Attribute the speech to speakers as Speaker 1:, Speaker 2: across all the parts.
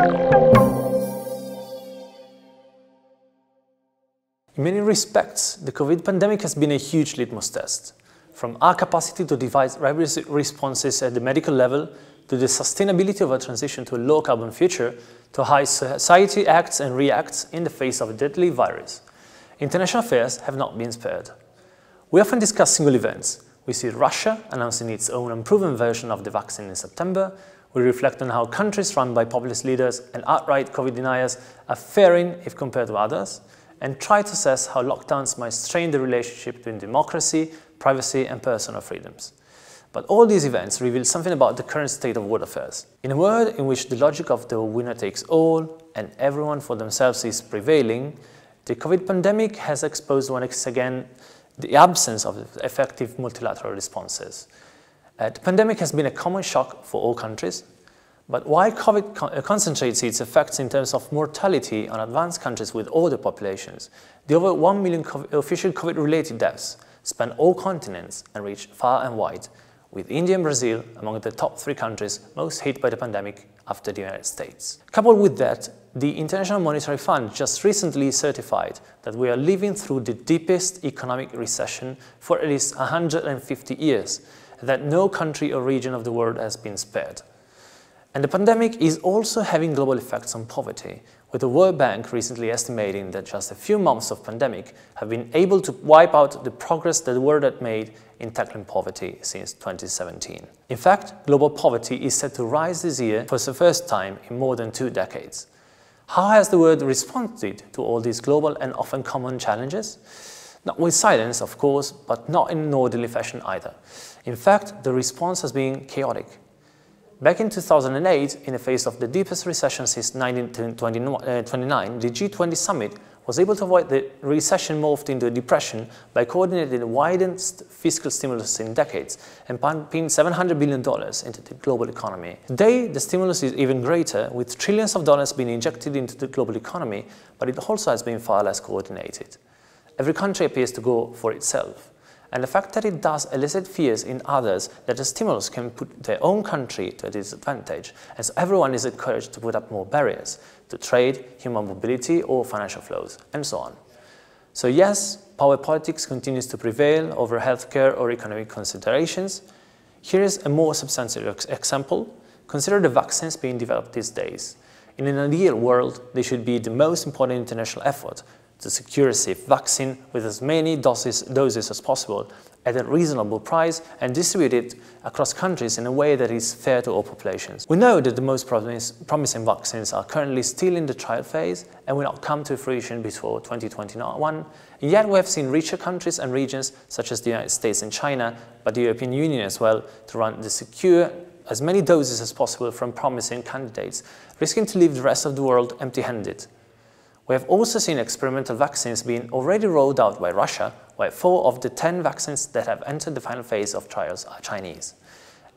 Speaker 1: In many respects, the COVID pandemic has been a huge litmus test. From our capacity to devise rapid responses at the medical level, to the sustainability of a transition to a low-carbon future, to how society acts and reacts in the face of a deadly virus. International affairs have not been spared. We often discuss single events. We see Russia announcing its own unproven version of the vaccine in September. We reflect on how countries run by populist leaders and outright COVID deniers are faring if compared to others, and try to assess how lockdowns might strain the relationship between democracy, privacy and personal freedoms. But all these events reveal something about the current state of world affairs. In a world in which the logic of the winner takes all and everyone for themselves is prevailing, the COVID pandemic has exposed once again the absence of effective multilateral responses. The pandemic has been a common shock for all countries, but while COVID concentrates its effects in terms of mortality on advanced countries with older populations, the over 1 million official COVID-related deaths span all continents and reach far and wide, with India and Brazil among the top 3 countries most hit by the pandemic after the United States. Coupled with that, the International Monetary Fund just recently certified that we are living through the deepest economic recession for at least 150 years, and that no country or region of the world has been spared. And the pandemic is also having global effects on poverty, with the World Bank recently estimating that just a few months of pandemic have been able to wipe out the progress that the world had made in tackling poverty since 2017. In fact, global poverty is set to rise this year for the first time in more than 2 decades. How has the world responded to all these global and often common challenges? Not with silence, of course, but not in an orderly fashion either. In fact, the response has been chaotic. Back in 2008, in the face of the deepest recession since 1929, the G20 summit was able to avoid the recession morphed into a depression by coordinating the widest fiscal stimulus in decades and pumping $700 billion into the global economy. Today, the stimulus is even greater, with trillions of dollars being injected into the global economy, but it also has been far less coordinated. Every country appears to go for itself. And the fact that it does elicit fears in others that the stimulus can put their own country to a disadvantage, and so everyone is encouraged to put up more barriers to trade, human mobility or financial flows, and so on. So yes, power politics continues to prevail over healthcare or economic considerations. Here is a more substantial example. Consider the vaccines being developed these days. In an ideal world, they should be the most important international effort to secure a safe vaccine with as many doses as possible at a reasonable price and distribute it across countries in a way that is fair to all populations. We know that the most promising vaccines are currently still in the trial phase and will not come to fruition before 2021, and yet we have seen richer countries and regions such as the United States and China, but the European Union as well, to run to secure as many doses as possible from promising candidates, risking to leave the rest of the world empty-handed. We have also seen experimental vaccines being already rolled out by Russia, while 4 of the 10 vaccines that have entered the final phase of trials are Chinese.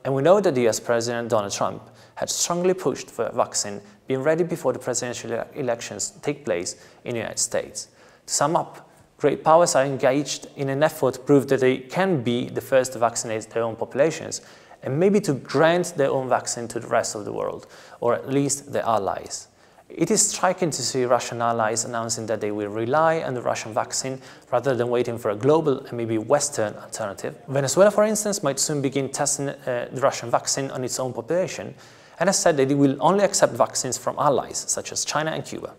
Speaker 1: And we know that the US President Donald Trump had strongly pushed for a vaccine being ready before the presidential elections take place in the United States. To sum up, great powers are engaged in an effort to prove that they can be the first to vaccinate their own populations, and maybe to grant their own vaccine to the rest of the world, or at least their allies. It is striking to see Russian allies announcing that they will rely on the Russian vaccine rather than waiting for a global and maybe Western alternative. Venezuela, for instance, might soon begin testing the Russian vaccine on its own population, and has said that it will only accept vaccines from allies such as China and Cuba.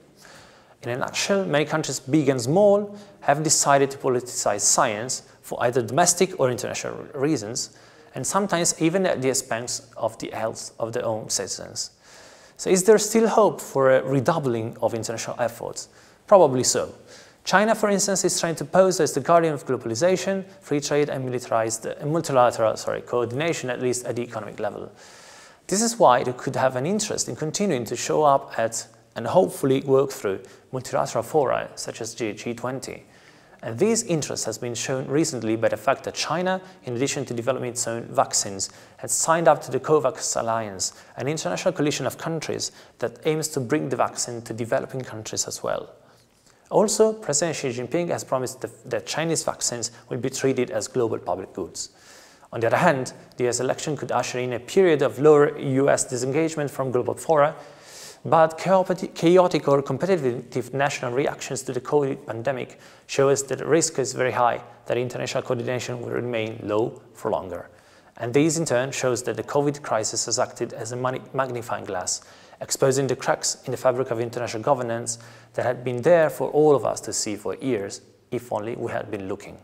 Speaker 1: In a nutshell, many countries, big and small, have decided to politicize science for either domestic or international reasons, and sometimes even at the expense of the health of their own citizens. So is there still hope for a redoubling of international efforts? Probably so. China, for instance, is trying to pose as the guardian of globalization, free trade and multilateral coordination, at least at the economic level. This is why they could have an interest in continuing to show up at and hopefully work through multilateral fora such as G20. And this interest has been shown recently by the fact that China, in addition to developing its own vaccines, has signed up to the COVAX alliance, an international coalition of countries that aims to bring the vaccine to developing countries as well. Also, President Xi Jinping has promised that Chinese vaccines will be treated as global public goods. On the other hand, the US election could usher in a period of lower US disengagement from global fora, But chaotic or competitive national reactions to the COVID pandemic show us that the risk is very high that international coordination will remain low for longer. And this in turn shows that the COVID crisis has acted as a magnifying glass, exposing the cracks in the fabric of international governance that had been there for all of us to see for years, if only we had been looking.